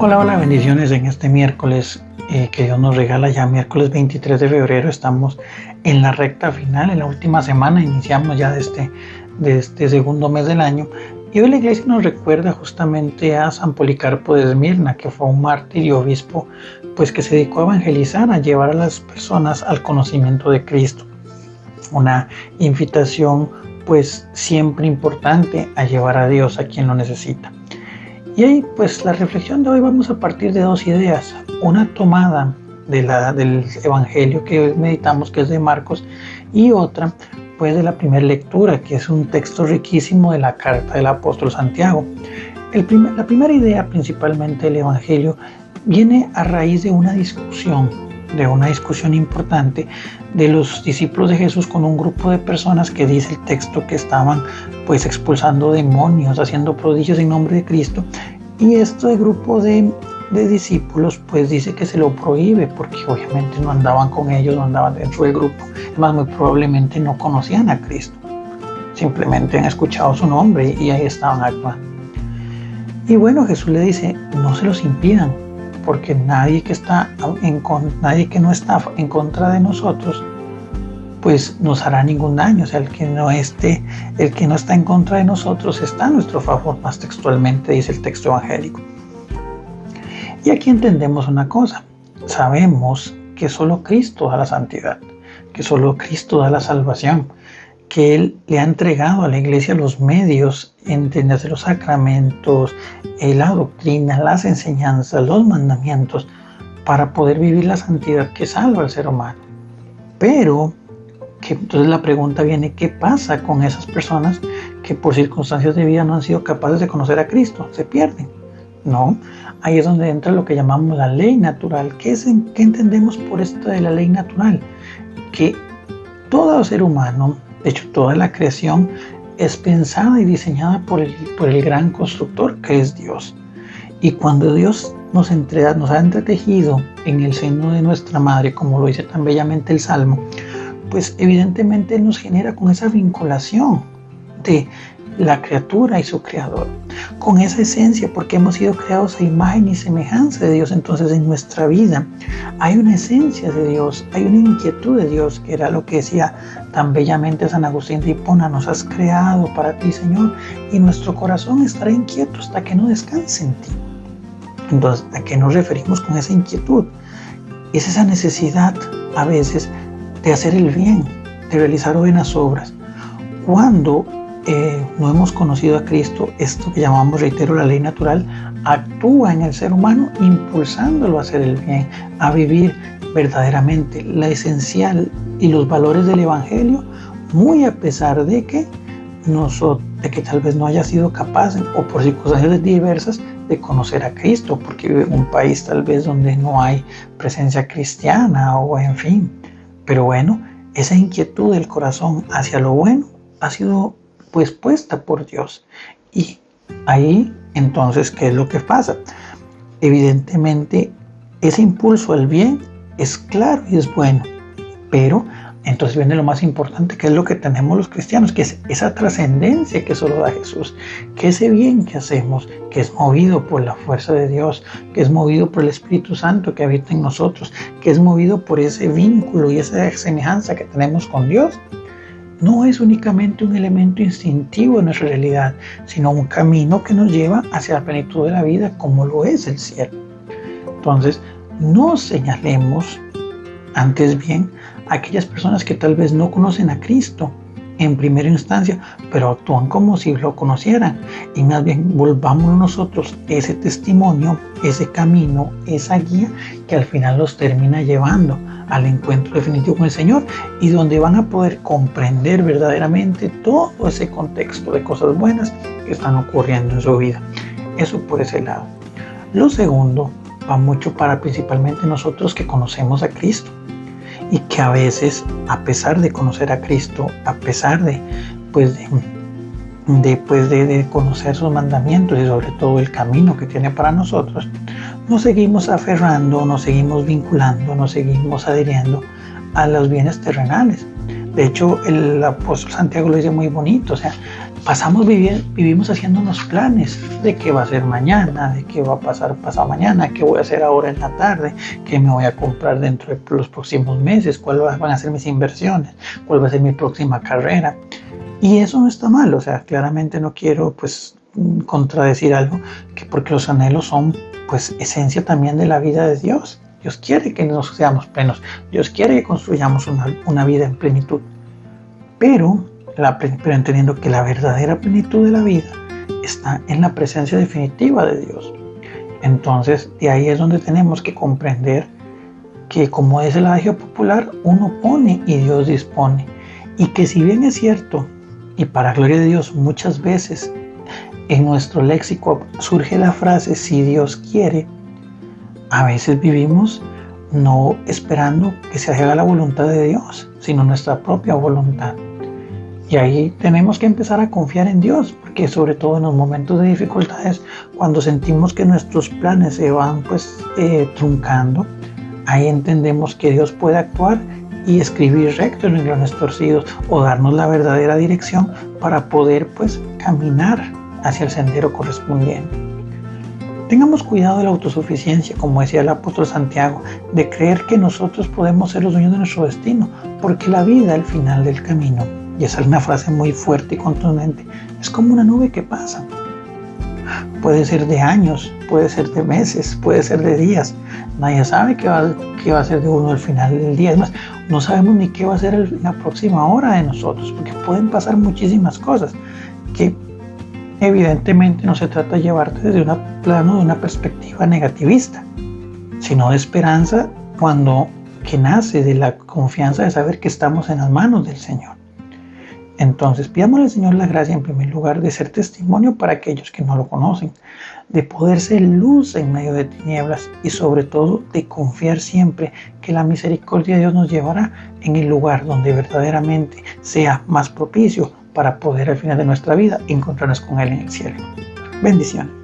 Hola, hola, bendiciones en este miércoles que Dios nos regala ya, miércoles 23 de febrero. Estamos en la recta final, en la última semana, iniciamos ya de este segundo mes del año. Y hoy la iglesia nos recuerda justamente a San Policarpo de Esmirna, que fue un mártir y obispo pues que se dedicó a evangelizar, a llevar a las personas al conocimiento de Cristo. Una invitación pues siempre importante a llevar a Dios a quien lo necesita. Y ahí pues la reflexión de hoy vamos a partir de dos ideas, una tomada del evangelio que hoy meditamos, que es de Marcos, y otra pues de la primera lectura, que es un texto riquísimo de la carta del apóstol Santiago. La primera idea principalmente del evangelio viene a raíz de una discusión importante de los discípulos de Jesús con un grupo de personas que dice el texto que estaban pues expulsando demonios, haciendo prodigios en nombre de Cristo, y este grupo de discípulos pues dice que se lo prohíbe porque obviamente no andaban con ellos, no andaban dentro del grupo, además muy probablemente no conocían a Cristo, simplemente han escuchado su nombre y ahí estaban actuando. Y bueno, Jesús le dice, no se los impidan, porque nadie que no está en contra de nosotros pues nos hará ningún daño. O sea, el que no está en contra de nosotros está a nuestro favor, más textualmente dice el texto evangélico. Y aquí entendemos una cosa, sabemos que solo Cristo da la santidad, que solo Cristo da la salvación, que Él le ha entregado a la iglesia los medios, entenderse los sacramentos, la doctrina, las enseñanzas, los mandamientos, para poder vivir la santidad que salva al ser humano. Pero entonces la pregunta viene, ¿qué pasa con esas personas que por circunstancias de vida no han sido capaces de conocer a Cristo? Se pierden. No, ahí es donde entra lo que llamamos la ley natural. ¿Qué entendemos por esto de la ley natural? Que todo ser humano, de hecho toda la creación, es pensada y diseñada por el gran constructor que es Dios. Y cuando Dios nos ha entretejido en el seno de nuestra madre, como lo dice tan bellamente el Salmo, pues evidentemente Él nos genera con esa vinculación de la criatura y su creador, con esa esencia, porque hemos sido creados a imagen y semejanza de Dios. Entonces en nuestra vida hay una esencia de Dios, hay una inquietud de Dios, que era lo que decía tan bellamente San Agustín de Hipona, nos has creado para ti, Señor, y nuestro corazón estará inquieto hasta que no descanse en ti. Entonces, ¿a qué nos referimos con esa inquietud? Es esa necesidad a veces de hacer el bien, de realizar buenas obras. Cuando no hemos conocido a Cristo, esto que llamamos, reitero, la ley natural, actúa en el ser humano impulsándolo a hacer el bien, a vivir verdaderamente la esencial y los valores del Evangelio, muy a pesar de que tal vez no haya sido capaz, o por circunstancias diversas, de conocer a Cristo, porque vive en un país tal vez donde no hay presencia cristiana, o en fin. Pero bueno, esa inquietud del corazón hacia lo bueno ha sido pues puesta por Dios. Y ahí entonces, ¿qué es lo que pasa? Evidentemente ese impulso al bien es claro y es bueno, pero entonces viene lo más importante, que es lo que tenemos los cristianos, que es esa trascendencia que solo da Jesús, que ese bien que hacemos, que es movido por la fuerza de Dios, que es movido por el Espíritu Santo que habita en nosotros, que es movido por ese vínculo y esa semejanza que tenemos con Dios, no es únicamente un elemento instintivo en nuestra realidad, sino un camino que nos lleva hacia la plenitud de la vida, como lo es el cielo. Entonces, no señalemos antes bien a aquellas personas que tal vez no conocen a Cristo en primera instancia, pero actúan como si lo conocieran, y más bien volvamos nosotros ese testimonio, ese camino, esa guía que al final los termina llevando al encuentro definitivo con el Señor, y donde van a poder comprender verdaderamente todo ese contexto de cosas buenas que están ocurriendo en su vida. Eso por ese lado. Lo segundo va mucho para principalmente nosotros que conocemos a Cristo, y que a veces, a pesar de conocer a Cristo, a pesar de conocer sus mandamientos y sobre todo el camino que tiene para nosotros, nos seguimos aferrando, nos seguimos vinculando, nos seguimos adhiriendo a los bienes terrenales. De hecho, el apóstol Santiago lo dice muy bonito, o sea, vivimos haciéndonos planes de qué va a ser mañana, de qué va a pasar pasado mañana, qué voy a hacer ahora en la tarde, qué me voy a comprar dentro de los próximos meses, cuáles van a ser mis inversiones, cuál va a ser mi próxima carrera. Y eso no está mal, o sea, claramente no quiero pues contradecir algo, que porque los anhelos son pues esencia también de la vida de Dios. Dios quiere que nos seamos plenos, Dios quiere que construyamos una vida en plenitud, pero entendiendo que la verdadera plenitud de la vida está en la presencia definitiva de Dios. Entonces, de ahí es donde tenemos que comprender que, como es el adagio popular, uno pone y Dios dispone. Y que si bien es cierto, y para gloria de Dios, muchas veces en nuestro léxico surge la frase si Dios quiere, a veces vivimos no esperando que se haga la voluntad de Dios, sino nuestra propia voluntad. Y ahí tenemos que empezar a confiar en Dios, porque sobre todo en los momentos de dificultades, cuando sentimos que nuestros planes se van truncando, ahí entendemos que Dios puede actuar y escribir recto en renglones torcidos o darnos la verdadera dirección para poder caminar hacia el sendero correspondiente. Tengamos cuidado de la autosuficiencia, como decía el apóstol Santiago, de creer que nosotros podemos ser los dueños de nuestro destino, porque la vida al final del camino, y esa es una frase muy fuerte y contundente, es como una nube que pasa. Puede ser de años, puede ser de meses, puede ser de días. Nadie sabe qué va a ser de uno al final del día. Es más, no sabemos ni qué va a ser la próxima hora de nosotros, porque pueden pasar muchísimas cosas que evidentemente no se trata de llevarte desde un plano de una perspectiva negativista, sino de esperanza que nace de la confianza de saber que estamos en las manos del Señor. Entonces, pidámosle al Señor la gracia en primer lugar de ser testimonio para aquellos que no lo conocen, de poder ser luz en medio de tinieblas y sobre todo de confiar siempre que la misericordia de Dios nos llevará en el lugar donde verdaderamente sea más propicio para poder al final de nuestra vida encontrarnos con Él en el cielo. Bendiciones.